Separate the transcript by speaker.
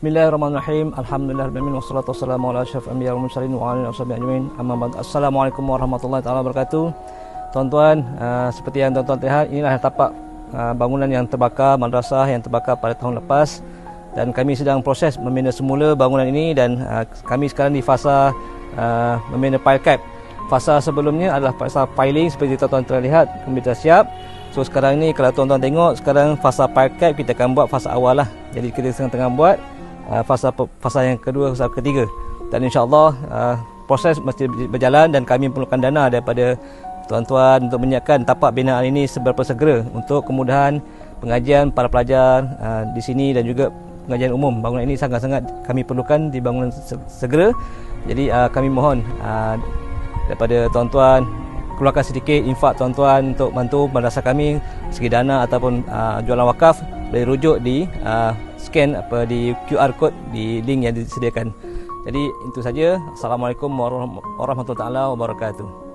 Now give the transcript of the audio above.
Speaker 1: Bismillahirrahmanirrahim. Alhamdulillahirabbil wassalatu wassalamu ala asyrafil anbiya'i wal mursalin wa ala alihi washabihi ajmain. Amma ba'd. Assalamualaikum warahmatullahi taala wabarakatuh. Tuan-tuan, seperti yang tuan-tuan lihat, inilah tapak bangunan yang terbakar, madrasah yang terbakar pada tahun lepas, dan kami sedang proses membina semula bangunan ini, dan kami sekarang di fasa membina pile cap. Fasa sebelumnya adalah fasa piling seperti tuan-tuan telah lihat, kami dah siap. So sekarang ni kalau tuan-tuan tengok, sekarang fasa pile cap kita akan buat fasa awal lah. Jadi kita tengah buat fasa yang kedua, fasa ketiga, dan insya-Allah proses mesti berjalan, dan kami perlukan dana daripada tuan-tuan untuk menyiapkan tapak binaan ini seberapa segera untuk kemudahan pengajian para pelajar di sini, dan juga pengajian umum. Bangunan ini sangat-sangat kami perlukan dibangun segera. Jadi kami mohon daripada tuan-tuan keluarkan sedikit infak tuan-tuan untuk bantu madrasah kami segi dana ataupun jualan wakaf. Boleh rujuk di scan di QR code di link yang disediakan. Jadi itu saja. Assalamualaikum warahmatullahi wabarakatuh.